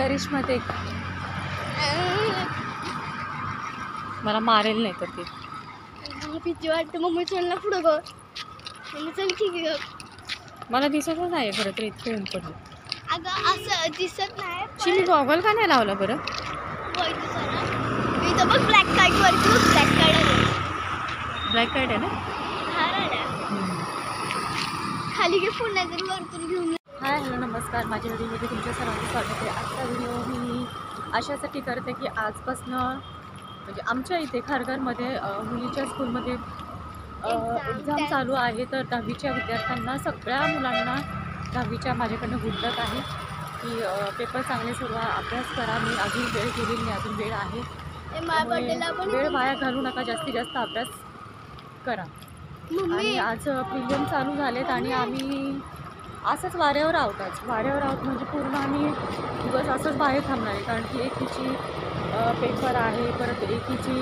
करिश्मा ते मला मारेल नाही तर ते मला भीती वाटते. मम्मी चल ना पुढं ग. मम्मी चल ठीक आहे ग. मला दिसतच नाही खरं तर इतकं ऊन पडलं. अगं असं दिसत नाही. मी गॉगल का नाही लावला बरं? इथं बघ ब्लॅक कार्ड वरती बघ. ब्लॅक कार्ड आहे. ब्लॅक कार्ड आहे ना. खाली घे फोन नाही तर वरतून घेऊन. हाय हॅलो नमस्कार. माझ्या व्हिडिओमध्ये तुमच्या सर्वांचं स्वागत आहे. आजचा व्हिडिओ मी अशासाठी करते की आजपासनं म्हणजे आमच्या इथे खारघरमध्ये मुलीच्या स्कूलमध्ये एक्झाम चालू आहे. तर 10वीच्या विद्यार्थ्यांना सगळ्या मुलांना 10वीच्या माझ्याकडनं गुड लक आहे की पेपर चांगले सुरू अभ्यास करा. मी अजून वेळ गेलेली नाही, अजून वेळ आहे. वेळ वाया घालू नका, जास्तीत जास्त अभ्यास करा. आणि आज प्रिलियम चालू झालेत आणि आम्ही असंच वाऱ्यावर आहोत. म्हणजे पूर्ण आम्ही दिवस असंच बाहेर थांबणार आहे कारण की एकीची पेपर आहे, परत एकीची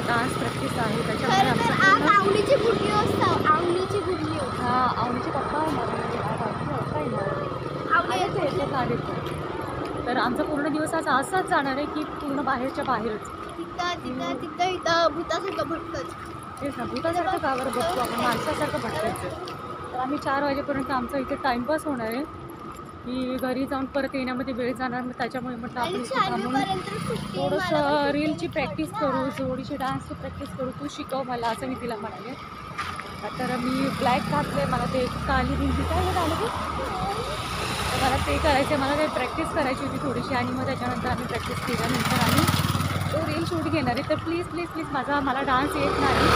डान्स प्रॅक्टिस आहे. त्याच्यामुळे आवडीची पप्पा तर आमचा पूर्ण दिवस आज असाच जाणार आहे की पूर्ण बाहेरच्या बाहेरच. तिथं भूतासारखं भटकत. तेच ना, भूतासारखं गावावर बघतो आपण, माणसासारखं भटकायचं. तर आम्ही 4 वाजेपर्यंत आमचा इथे टाईमपास होणार आहे की घरी जाऊन परत येण्यामध्ये वेळ जाणार. मग त्याच्यामुळे म्हटलं आपण थांबून थोडंसं रीलची प्रॅक्टिस करू, थोडीशी डान्सची प्रॅक्टिस करू. तू शिकव मला, असं मी तिला म्हणाले. तर मी ब्लॅक घातले. मला ते काली रिंग काय झालं की तर मला ते करायचं, मला काही प्रॅक्टिस करायची होती थोडीशी. आणि मग त्याच्यानंतर आम्ही प्रॅक्टिस केल्यानंतर आम्ही तो रील शूट घेणार आहे. तर प्लीज प्लीज प्लीज मला डान्स येत नाही,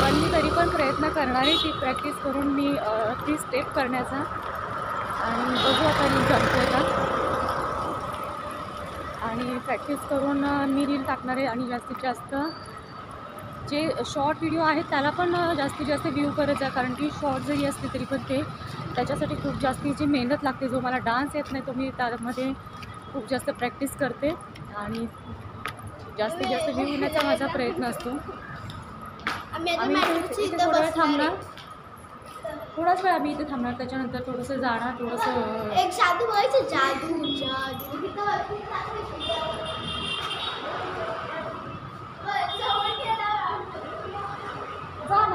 पण मी तरी पण प्रयत्न करणार आहे ती प्रॅक्टिस करून मी ती स्टेप करण्याचा. आणि बघू आता मी जमतोय का. आणि प्रॅक्टिस करून मी रील टाकणार आहे. आणि जास्तीत जास्त जे शॉर्ट व्हिडिओ आहेत त्याला पण जास्तीत जास्त व्ह्यू करत जा, कारण की शॉर्ट जरी असते तरी पण ते त्याच्यासाठी खूप जास्तीची मेहनत लागते. जो मला डान्स येत नाही तो मी त्यामध्ये खूप जास्त प्रॅक्टिस करते आणि जास्तीत जास्त व्ह्यू होण्याचा माझा प्रयत्न असतो. आम्ही इथे थोडा वेळ थांबणार, थोडाच वेळ आम्ही इथे थांबणार. त्याच्यानंतर थोडंसं जाणार, थोडंसं एक जादू व्हायचं. जादू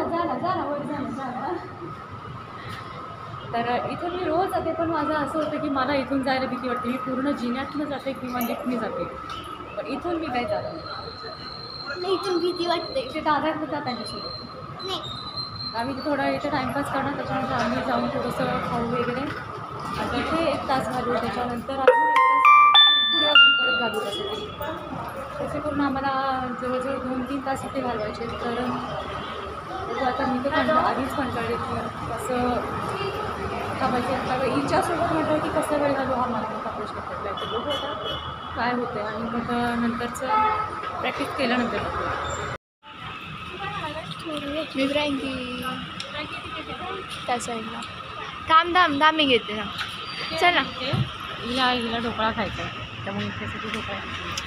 जा ना. तर इथून मी रोज जाते, पण माझं असं होतं की मला इथून जायला भीती वाटते. मी पूर्ण जिन्यातनं जाते किंवा लिफ्टने जाते, पण इथून मी काय जात नाही. इथून भीती वाटते. इथे दादा होता त्यांच्यासोबत नाही. आम्ही थोडा इथे टाईमपास करणार. त्याच्यानंतर आम्ही जाऊन थोडंसं खाऊ वगैरे आणि इथे 1 तास घालू. त्याच्यानंतर अजून 1 तास पुढे अजून परत घालू. तसे करून आम्हाला जवळजवळ 2-3 तास इथे घालवायचे. तर आता मी तर आधीच कंटाळले की कसं थांबायचं. आता हिच्यासोबत म्हटलं की कसं वेळ घालू हा मला मोठा प्रश्न पडला आहे. तर बघू आता काय होतं आहे. आणि मग नंतरचं प्रॅक्टिस केल्यानंतर मी फ्रँकी त्या साईडला थांब मी घेते ना. चल ना. हिला ढोकळा खायचा आहे, त्यामुळे त्यासाठी ढोकळा.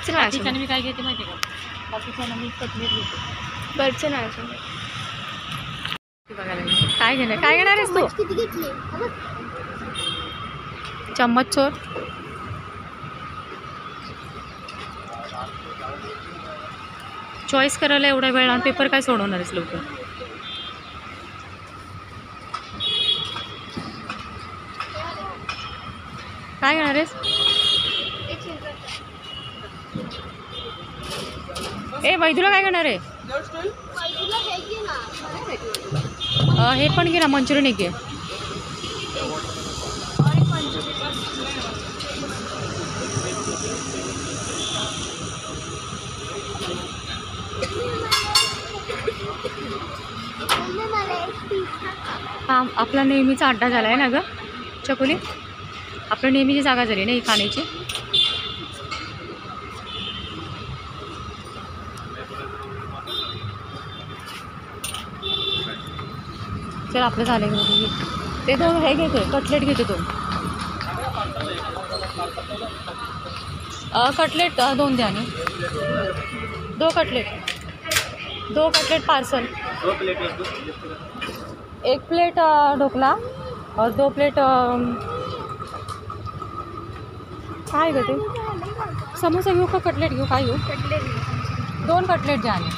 चला ठिकाणी मी काय घेते माहिती आहे का, बाकीच्या मी कटलेट घेते. बरं चला. काय घेणार आहेस तू? किती घेतली? चम्मच चोर. चॉईस करायला एवढा वेळ आणि पेपर काय सोडवणार आहेस लवकर. काय घेणार आहेस? वैदूला काय घेणार आहे? हे पण घे ना, मंचुरियन एक घे. हा आपला नेहमीचा अड्डा झाला आहे ना ग चकोली. आपलं नेहमीची जागा झाली ना ही खाण्याची. चल आपलं झालं. ते 2 हे घेते, कटलेट घेते 2. कटलेट 2 द्या ना. 2 कटलेट पार्सल. 1 प्लेट ढोकला और 2 प्लेट काय ग ते समोसा घेऊ का कटलेट घेऊ, काय घेऊ? कटलेट 2 कटलेट द्या आणि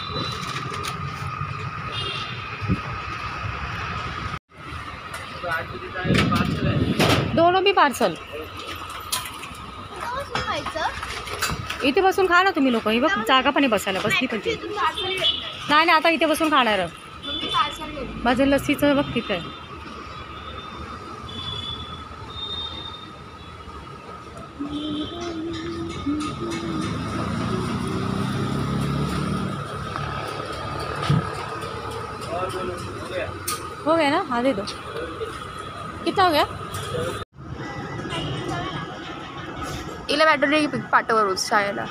दोनों भी पार्सल. इथे बसून खा ना तुम्ही लोक. ही बघ जागा पण आहे बसायला, बसली पण ती. नाही नाही आता इथे बसून खाणार. माझं लस्सीचं बघ तिथं आहे. हो गया ना, हाँ दे दो. कितना हो गया? हिला बॅटरी पाठव रोज शाळेला.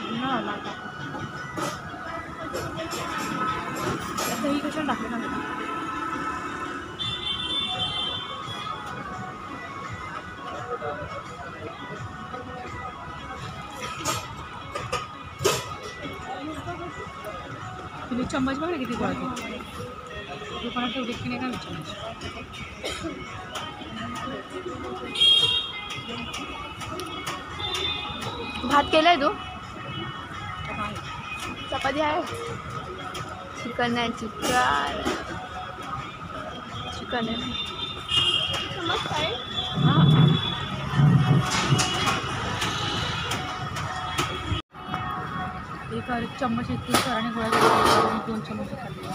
ही कशाला टाकले ना? तुम्ही चम्मच बघा किती गोळा दुकानात ठेवली की नाही का चम्मच. भात केलाय तू? चपाती आहे. चिकन आहे. चिकन आहे. एक चम्मच इतकी आणि गोळा केला 2 चम्मच खाल्ले.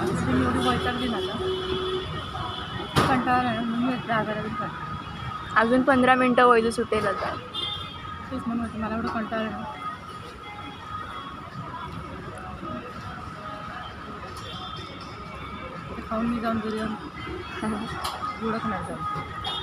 आईस्क्रीम एवढी वैतागली ना कंटाळा आहे म्हणून रागाला बी खाल्ली. अजून 15 मिनटं वैजू सुटेल आता. तेच म्हणून होतं मला एवढं कंटाळा आहे. खाऊन मी जाऊन घरी जाऊन गुडं खाणार जाऊन.